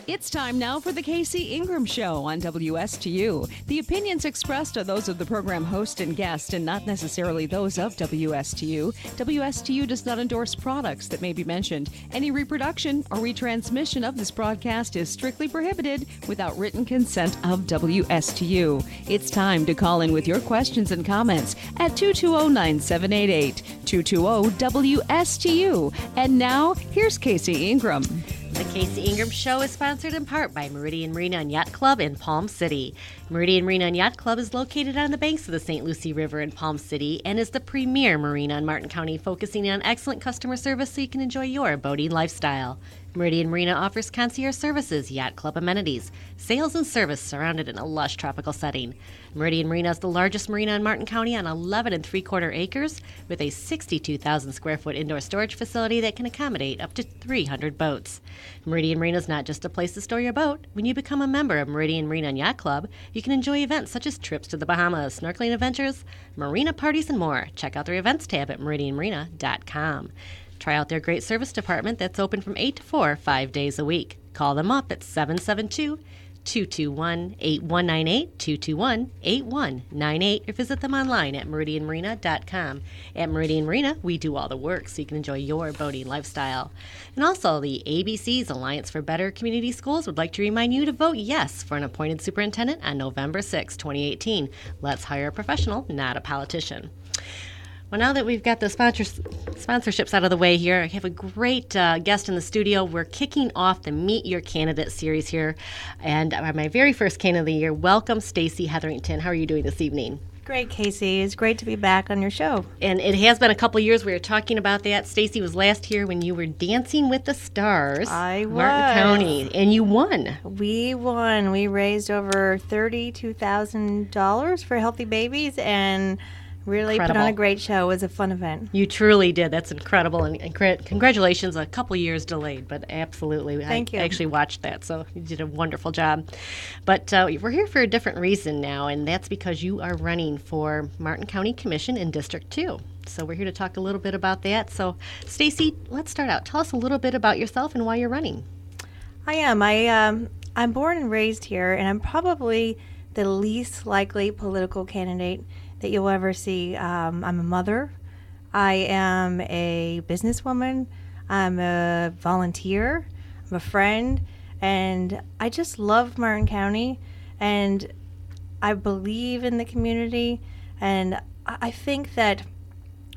It's time now for the KC Ingram Show on WSTU. The opinions expressed are those of the program host and guest and not necessarily those of WSTU. WSTU does not endorse products that may be mentioned. Any reproduction or retransmission of this broadcast is strictly prohibited without written consent of WSTU. It's time to call in with your questions and comments at 220-9788, 220-WSTU. And now, here's KC Ingram. The KC Ingram Show is sponsored in part by Meridian Marina and Yacht Club in Palm City. Meridian Marina and Yacht Club is located on the banks of the St. Lucie River in Palm City and is the premier marina in Martin County, focusing on excellent customer service so you can enjoy your boating lifestyle. Meridian Marina offers concierge services, yacht club amenities, sales and service surrounded in a lush tropical setting. Meridian Marina is the largest marina in Martin County on 11 3/4 acres with a 62,000 square foot indoor storage facility that can accommodate up to 300 boats. Meridian Marina is not just a place to store your boat. When you become a member of Meridian Marina and Yacht Club, you can enjoy events such as trips to the Bahamas, snorkeling adventures, marina parties, and more. Check out their events tab at meridianmarina.com. Try out their great service department that's open from 8 to 4, 5 days a week. Call them up at 772-221-8198, 221-8198, or visit them online at meridianmarina.com. At Meridian Marina, we do all the work so you can enjoy your boating lifestyle. And also, the ABC's Alliance for Better Community Schools would like to remind you to vote yes for an appointed superintendent on November 6, 2018. Let's hire a professional, not a politician. Well, now that we've got the sponsorships out of the way here, I have a great guest in the studio. We're kicking off the Meet Your Candidate series here. And my very first candidate of the year, welcome Stacey Hetherington. How are you doing this evening? Great, Casey. It's great to be back on your show. And it has been a couple years. We were talking about that. Stacey was last here when you were Dancing with the Stars. I was. Martin County. And you won. We won. We raised over $32,000 for healthy babies and really Incredible. put on a great show. It was a fun event. You truly did. That's incredible. And congratulations. A couple years delayed, but absolutely. Thank you. I actually watched that, so you did a wonderful job. But we're here for a different reason now, and that's because you are running for Martin County Commission in District 2. So we're here to talk a little bit about that. So, Stacey, let's start out. Tell us a little bit about yourself and why you're running. I am. I'm born and raised here, and I'm probably the least likely political candidate that you'll ever see. I'm a mother. I am a businesswoman. I'm a volunteer. I'm a friend. And I just love Martin County. And I believe in the community. And I think that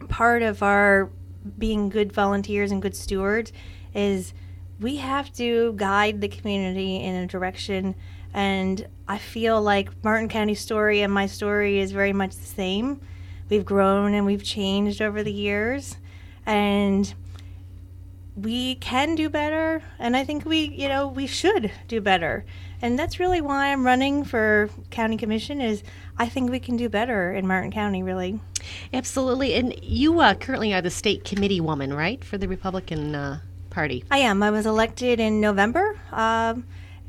part of our being good volunteers and good stewards is we have to guide the community in a direction. And I feel like Martin County's story and my story is very much the same. We've grown and we've changed over the years, and we can do better. And I think we should do better. And that's really why I'm running for county commission. Is I think we can do better in Martin County, really. Absolutely. And you currently are the state committee woman, right, for the Republican Party? I am. I was elected in November.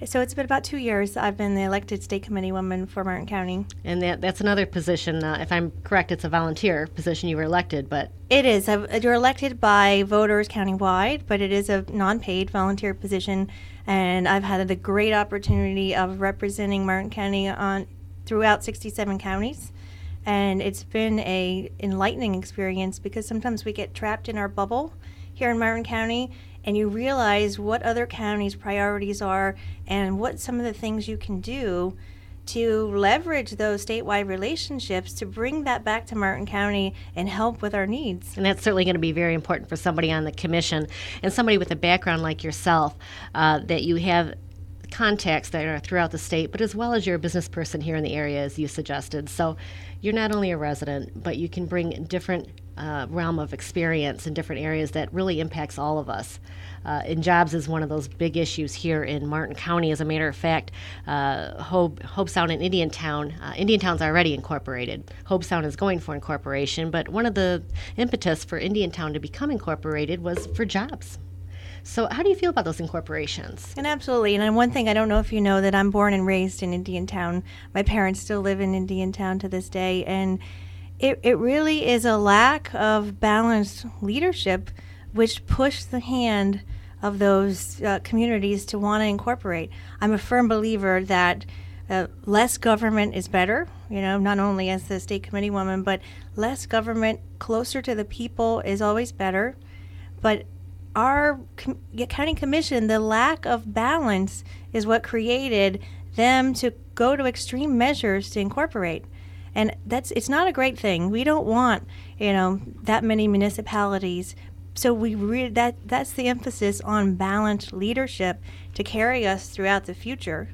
So it's been about 2 years I've been the elected state committee woman for Martin County. And that's another position. If I'm correct, it's a volunteer position you were elected, but... It is. You're elected by voters countywide, but it is a non-paid volunteer position. And I've had the great opportunity of representing Martin County throughout 67 counties. And it's been a enlightening experience because sometimes we get trapped in our bubble here in Martin County, and you realize what other counties' priorities are and what some of the things you can do to leverage those statewide relationships to bring that back to Martin County and help with our needs. And that's certainly going to be very important for somebody on the commission and somebody with a background like yourself, that you have contacts that are throughout the state, but as well as you're a business person here in the area, as you suggested. So you're not only a resident, but you can bring different realm of experience in different areas that really impacts all of us. And jobs is one of those big issues here in Martin County. As a matter of fact, Hobe Sound and Indiantown's already incorporated. Hobe Sound is going for incorporation, but one of the impetus for Indiantown to become incorporated was for jobs. So how do you feel about those incorporations? And absolutely. And one thing, I don't know if you know that I'm born and raised in Indiantown. My parents still live in Indiantown to this day. And it really is a lack of balanced leadership which pushed the hand of those communities to want to incorporate. I'm a firm believer that less government is better, not only as the state committee woman, but less government closer to the people is always better. But our county commission, the lack of balance is what created them to go to extreme measures to incorporate. And it's not a great thing. We don't want, that many municipalities. So that's the emphasis on balanced leadership to carry us throughout the future.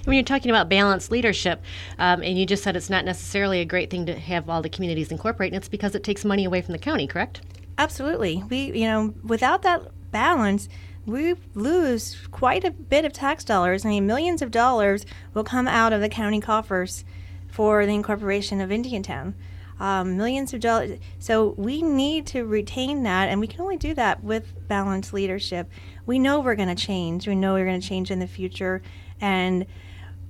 When you're talking about balanced leadership, and you just said it's not necessarily a great thing to have all the communities incorporate, and it's because it takes money away from the county, correct? Absolutely. Without that balance, we lose quite a bit of tax dollars. I mean, millions of dollars will come out of the county coffers for the incorporation of Indiantown. Millions of dollars. So we need to retain that, and we can only do that with balanced leadership. We know we're going to change. We know we're going to change in the future. And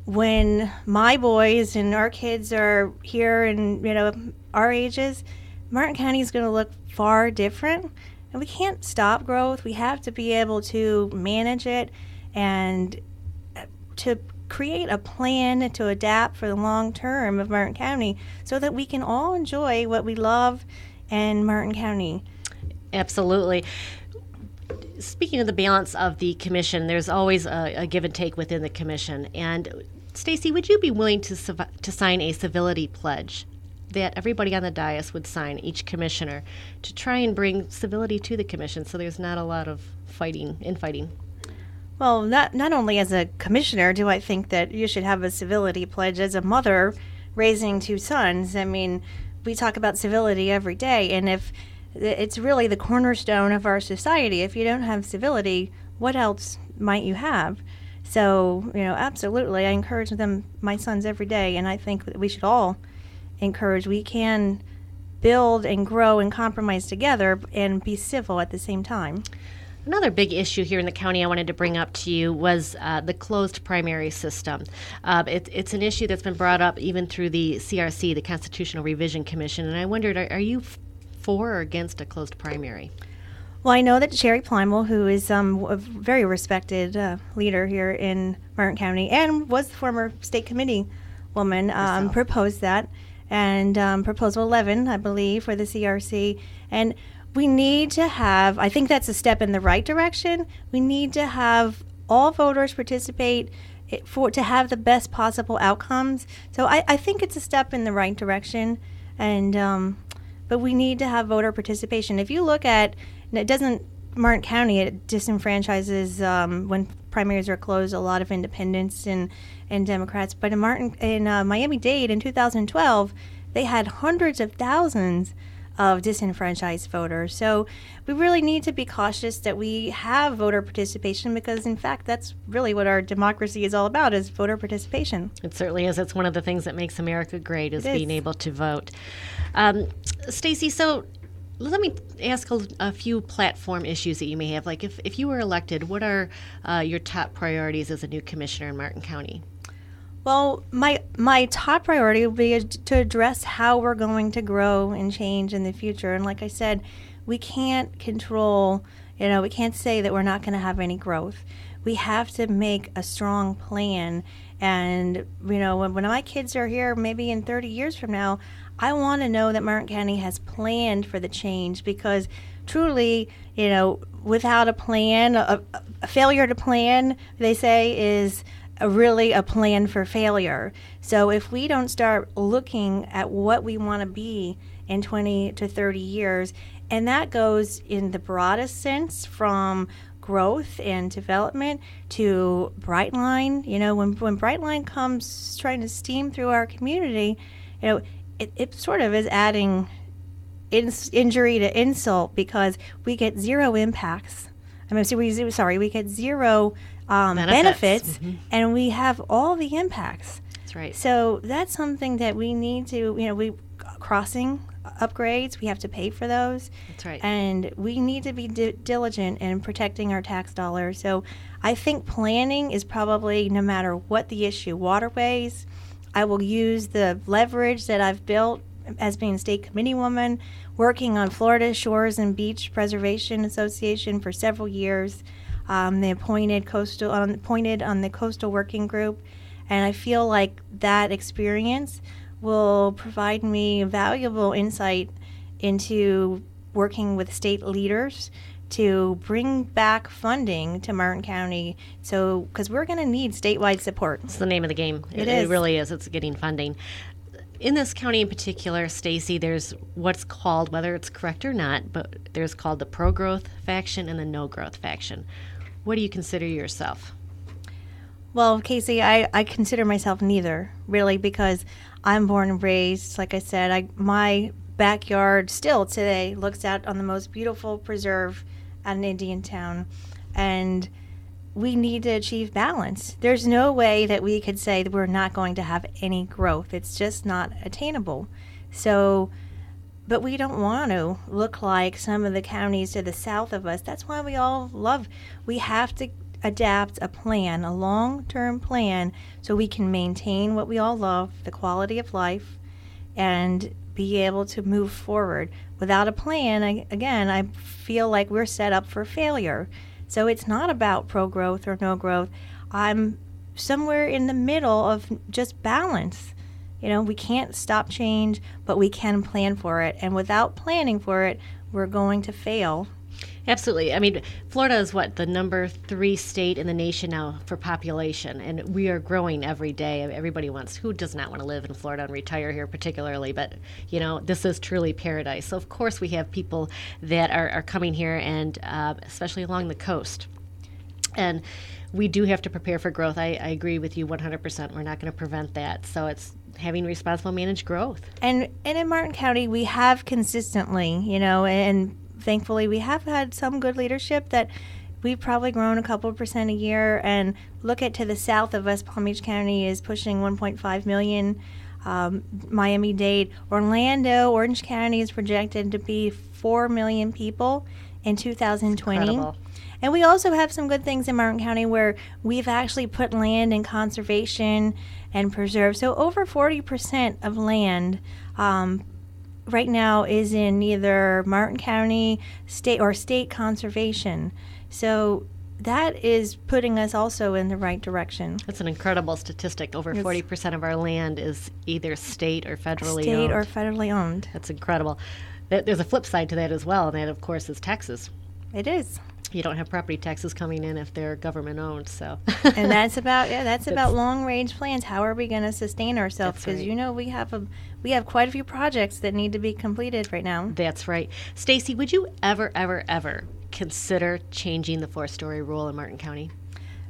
when my boys and our kids are here and, our ages, Martin County is going to look far different. And we can't stop growth. We have to be able to manage it and to create a plan to adapt for the long term of Martin County so that we can all enjoy what we love in Martin County. Absolutely. Speaking of the balance of the commission, there's always a give and take within the commission. And Stacy, would you be willing to sign a civility pledge that everybody on the dais would sign, each commissioner, to try and bring civility to the commission so there's not a lot of infighting? Well, not only as a commissioner do I think that you should have a civility pledge. As a mother raising two sons, I mean, we talk about civility every day, and if it's really the cornerstone of our society. If you don't have civility, what else might you have? So, absolutely, I encourage my sons every day, and I think that we should all encourage. We can build and grow and compromise together and be civil at the same time. Another big issue here in the county I wanted to bring up to you was the closed primary system. It's an issue that's been brought up even through the CRC, the Constitutional Revision Commission, and I wondered, are you for or against a closed primary? Well, I know that Sherry Plymel, who is a very respected leader here in Martin County and was the former state committee woman, proposed that, and Proposal 11, I believe, for the CRC. And we need to have, I think that's a step in the right direction. We need to have all voters participate to have the best possible outcomes. So I think it's a step in the right direction, and but we need to have voter participation. If you look at, Martin County, it disenfranchises when primaries are closed, a lot of independents and Democrats. But in Miami-Dade in 2012, they had hundreds of thousands of disenfranchised voters. So we really need to be cautious that we have voter participation, because in fact that's really what our democracy is all about, is voter participation. It certainly is. It's one of the things that makes America great, is being able to vote. Stacy, so let me ask a few platform issues that you may have. Like if you were elected, what are your top priorities as a new commissioner in Martin County? Well, my top priority will be to address how we're going to grow and change in the future. And like I said, we can't control, we can't say that we're not going to have any growth. We have to make a strong plan. And, when my kids are here, maybe in 30 years from now, I want to know that Martin County has planned for the change, because truly, without a plan, a failure to plan, they say, is really a plan for failure. So if we don't start looking at what we want to be in 20 to 30 years, and that goes in the broadest sense from growth and development to Brightline. When Brightline comes trying to steam through our community, it sort of is adding injury to insult, because we get zero impacts. We get zero benefits, and we have all the impacts. That's right. So that's something that we need to, crossing upgrades, we have to pay for those. That's right. And we need to be diligent in protecting our tax dollars. So I think planning is probably, no matter what the issue, waterways, I will use the leverage that I've built as being state committee woman, working on Florida Shores and Beach Preservation Association for several years. the appointed on the coastal working group, and I feel like that experience will provide me valuable insight into working with state leaders to bring back funding to Martin County. So, because we're going to need statewide support. It's the name of the game. It is. It really is. It's getting funding. In this county in particular, Stacy, there's what's called, whether it's correct or not, but there's called the pro-growth faction and the no-growth faction. What do you consider yourself? Well, Casey, I consider myself neither, really, because I'm born and raised, like I said, my backyard still today looks out on the most beautiful preserve at an Indian town, and we need to achieve balance. There's no way that we could say that we're not going to have any growth. It's just not attainable. So, but we don't want to look like some of the counties to the south of us. That's why we have to adapt a plan, a long-term plan, so we can maintain what we all love, the quality of life, and be able to move forward. Without a plan, I feel like we're set up for failure. So it's not about pro-growth or no growth. I'm somewhere in the middle of just balance. We can't stop change, but we can plan for it. And without planning for it, we're going to fail. Absolutely. I mean, Florida is the number 3 state in the nation now for population, and we are growing every day. Everybody who does not want to live in Florida and retire here particularly, but, this is truly paradise. So, of course, we have people that are coming here, and especially along the coast. And we do have to prepare for growth. I agree with you 100%. We're not going to prevent that. So it's having responsible managed growth. And in Martin County, we have consistently, and thankfully, we have had some good leadership that we've probably grown a couple % a year. And look at to the south of us, Palm Beach County is pushing 1.5 million. Miami-Dade, Orange County is projected to be 4 million people in 2020. Incredible. And we also have some good things in Martin County where we've actually put land in conservation and preserve. So over 40% of land right now is in either Martin County state conservation. So that is putting us also in the right direction. That's an incredible statistic. Over 40% of our land is either state or federally owned. That's incredible. There's a flip side to that as well, and that, of course, is taxes. It is. You don't have property taxes coming in if they're government owned. So, and that's about long range plans. How are we going to sustain ourselves? Because right. we have quite a few projects that need to be completed right now. That's right. Stacy, would you ever consider changing the 4-story rule in Martin County?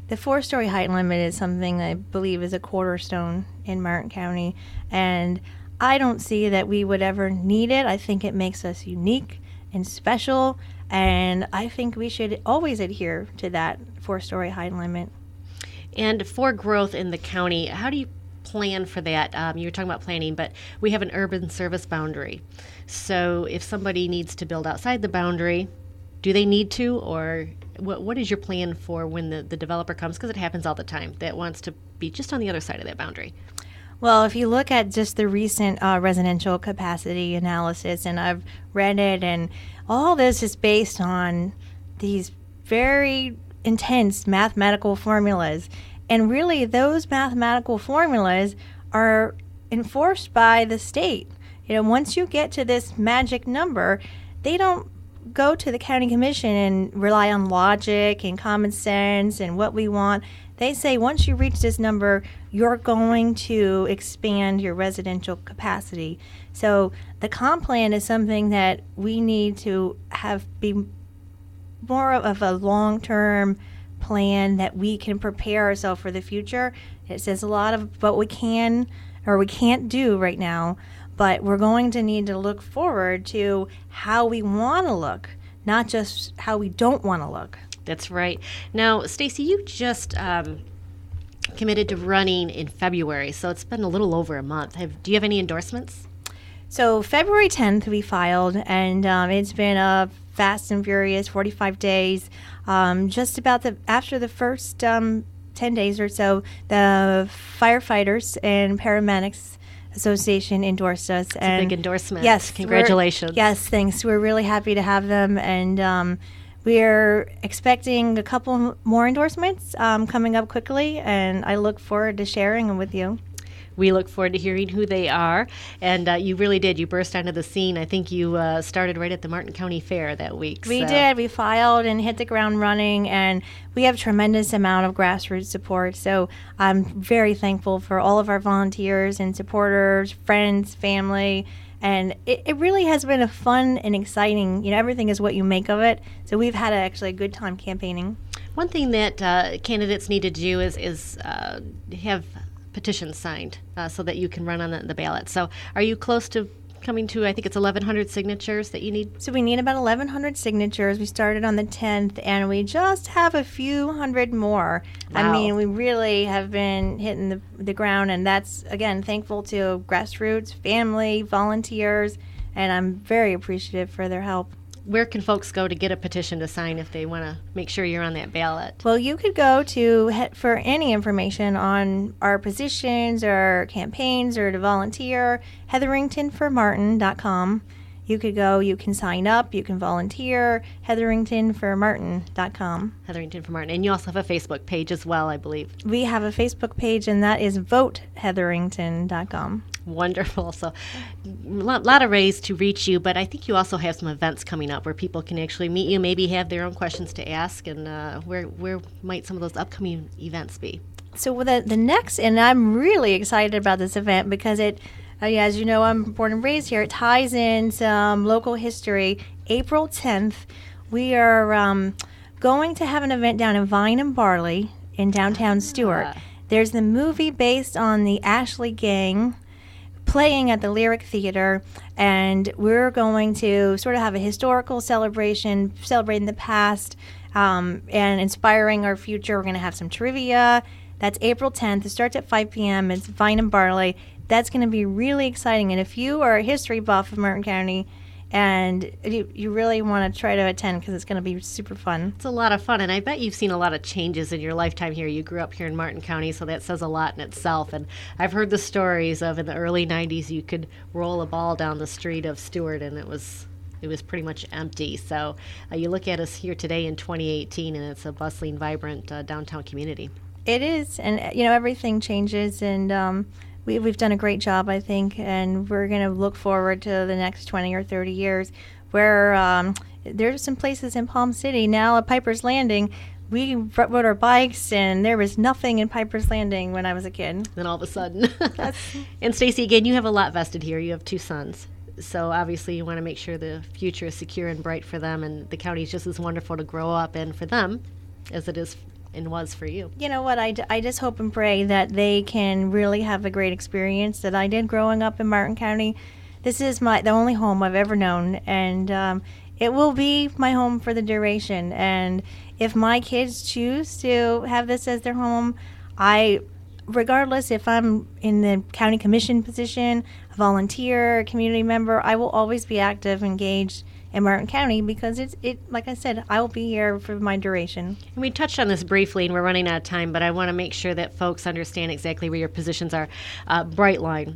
The 4-story height limit is something I believe is a cornerstone in Martin County, and I don't see that we would ever need it. I think it makes us unique and special. And I think we should always adhere to that 4-story height limit. And for growth in the county, how do you plan for that? You were talking about planning, but we have an urban service boundary. So if somebody needs to build outside the boundary, do they need to? Or what is your plan for when the developer comes? Because it happens all the time, that wants to be just on the other side of that boundary. Well, if you look at just the recent residential capacity analysis, and I've read it, and all this is based on these very intense mathematical formulas. And really, those mathematical formulas are enforced by the state. Once you get to this magic number, they don't go to the county commission and rely on logic and common sense and what we want. They say once you reach this number, you're going to expand your residential capacity. So the comp plan is something that we need to be more of a long-term plan that we can prepare ourselves for the future. It says a lot of what we can or we can't do right now, but we're going to need to look forward to how we want to look, not just how we don't want to look. That's right. Now, Stacy, you just committed to running in February, so it's been a little over a month. Do you have any endorsements? So February 10th we filed, and it's been a fast and furious 45 days. Just about after the first 10 days or so, the firefighters and paramedics Association endorsed us. It's a big endorsement. Yes. Congratulations. Yes, thanks. We're really happy to have them, and We're expecting a couple more endorsements coming up quickly, and I look forward to sharing them with you. We look forward to hearing who they are. And you really did. You burst onto the scene. I think you started right at the Martin County Fair that week. We did. We filed and hit the ground running, and we have tremendous amount of grassroots support. So I'm very thankful for all of our volunteers and supporters, friends, family. And it really has been a fun and exciting, everything is what you make of it. So we've had actually a good time campaigning. One thing that candidates need to do is have petitions signed so that you can run on the ballot. So are you close to coming to, I think it's 1,100 signatures that you need? So we need about 1,100 signatures. We started on the 10th, and we just have a few hundred more. Wow. I mean, we really have been hitting the ground, and that's, again, thankful to grassroots, family, volunteers, and I'm very appreciative for their help. Where can folks go to get a petition to sign if they want to make sure you're on that ballot? Well, you could go for any information on our positions or campaigns or to volunteer, hetheringtonformartin.com. You could go, you can sign up, you can volunteer, hetheringtonformartin.com. Hetherington for Martin. And you also have a Facebook page as well, I believe. We have a Facebook page, and that is votehetherington.com. Wonderful. So a lot of ways to reach you, but I think you also have some events coming up where people can actually meet you, maybe have their own questions to ask, and where might some of those upcoming events be? So with the next, and I'm really excited about this event because as you know, I'm born and raised here. It ties in some local history. April 10th, we are going to have an event down in Vine and Barley in downtown Stuart. There's the movie based on the Ashley Gang playing at the Lyric Theater, and we're going to sort of have a historical celebration, celebrating the past and inspiring our future. We're going to have some trivia. That's April 10th. It starts at 5 p.m. It's Vine and Barley. That's going to be really exciting. And if you are a history buff of Martin County and you really want to try to attend, because it's going to be super fun. It's a lot of fun, and I bet you've seen a lot of changes in your lifetime here. You grew up here in Martin County, so that says a lot in itself. And I've heard the stories of in the early 90s you could roll a ball down the street of Stuart, and it was pretty much empty. So you look at us here today in 2018, and it's a bustling, vibrant downtown community. It is, and everything changes, and we've done a great job, I think, and we're going to look forward to the next 20 or 30 years where there's some places in Palm City now at Piper's Landing. We rode our bikes, and there was nothing in Piper's Landing when I was a kid. Then all of a sudden. And Stacy, again, you have a lot vested here. You have 2 sons. So obviously you want to make sure the future is secure and bright for them, and the county is just as wonderful to grow up in for them as it is and was for you. You know what, I just hope and pray that they can really have a great experience that I did growing up in Martin County. This is the only home I've ever known, and it will be my home for the duration. And if my kids choose to have this as their home, regardless if I'm in the county commission position, a volunteer, a community member, I will always be active, engaged in Martin County, because it like I said, I will be here for my duration. And we touched on this briefly, and we're running out of time, but I want to make sure that folks understand exactly where your positions are. Brightline,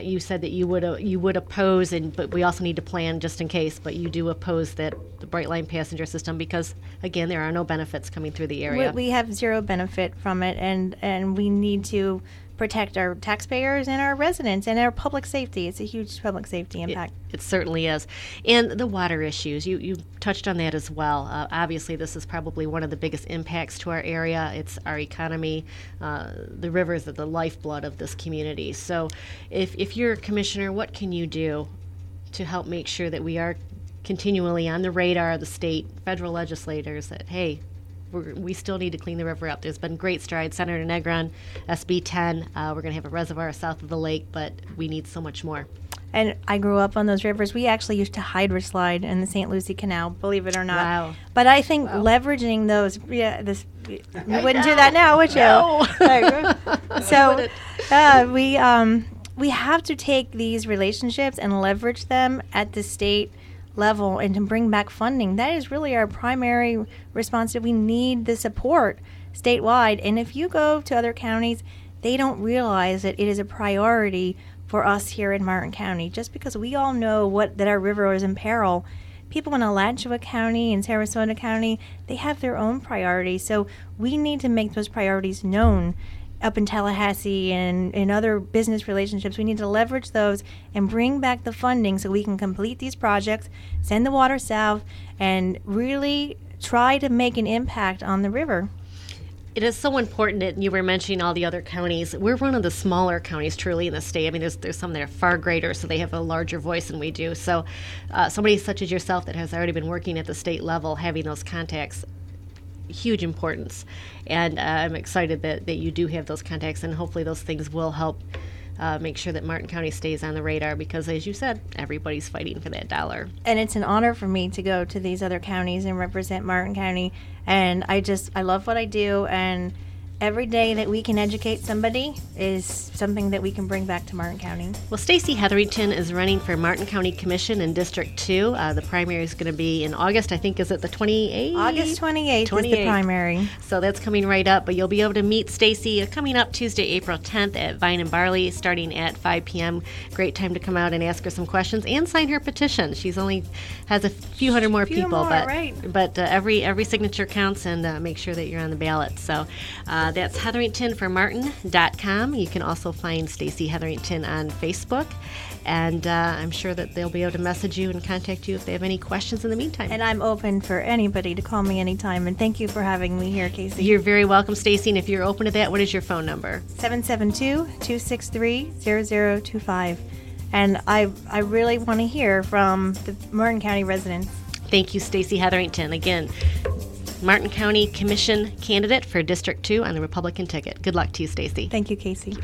you said that you would oppose, but we also need to plan just in case. But you do oppose the Brightline passenger system because, again, there are no benefits coming through the area. We have zero benefit from it, and we need to protect our taxpayers and our residents and our public safety. It's a huge public safety impact. It certainly is. And the water issues, you touched on that as well. Obviously, this is probably one of the biggest impacts to our area. It's our economy. The rivers are the lifeblood of this community. So if you're a commissioner, what can you do to help make sure that we are continually on the radar of the state, federal legislators, that, hey, we still need to clean the river up. There's been great strides. Senator Negron, SB 10, we're going to have a reservoir south of the lake, but we need so much more. And I grew up on those rivers. We actually used to hydroslide in the St. Lucie Canal, believe it or not. Wow. But I think leveraging those, you wouldn't do that now, would you? No. So we have to take these relationships and leverage them at the state level and to bring back funding. That is really our primary response. We need the support statewide. And if you go to other counties, they don't realize that it is a priority for us here in Martin County. Just because we all know that our river is in peril people in Alachua County and Sarasota County, they have their own priorities. So we need to make those priorities known up in Tallahassee and in other business relationships. We need to leverage those and bring back the funding so we can complete these projects, send the water south, and really try to make an impact on the river. It is so important that you were mentioning all the other counties. We're one of the smaller counties truly in the state. I mean, there's some that are far greater, so they have a larger voice than we do. So somebody such as yourself that has already been working at the state level, having those contacts, huge importance. And I'm excited that you do have those contacts, and hopefully those things will help make sure that Martin County stays on the radar because, as you said, everybody's fighting for that dollar. And it's an honor for me to go to these other counties and represent Martin County. And I love what I do, and every day that we can educate somebody is something that we can bring back to Martin County. Well, Stacey Hetherington is running for Martin County Commission in District 2. The primary is going to be in August. I think, is it the 28th? August 28th is the primary. So that's coming right up. But you'll be able to meet Stacey coming up Tuesday, April 10th at Vine and Barley, starting at 5 p.m. Great time to come out and ask her some questions and sign her petition. She's only has a few hundred more people, but every signature counts, and make sure that you're on the ballot. So that's hetheringtonformartin.com. You can also find Stacey Hetherington on Facebook, and I'm sure that they'll be able to message you and contact you if they have any questions in the meantime. And I'm open for anybody to call me anytime, and thank you for having me here, Casey. You're very welcome, Stacey, and if you're open to that, what is your phone number? 772-263-0025. And I really want to hear from the Martin County residents. Thank you, Stacey Hetherington. Again, Martin County Commission candidate for District 2 on the Republican ticket. Good luck to you, Stacey. Thank you, Casey.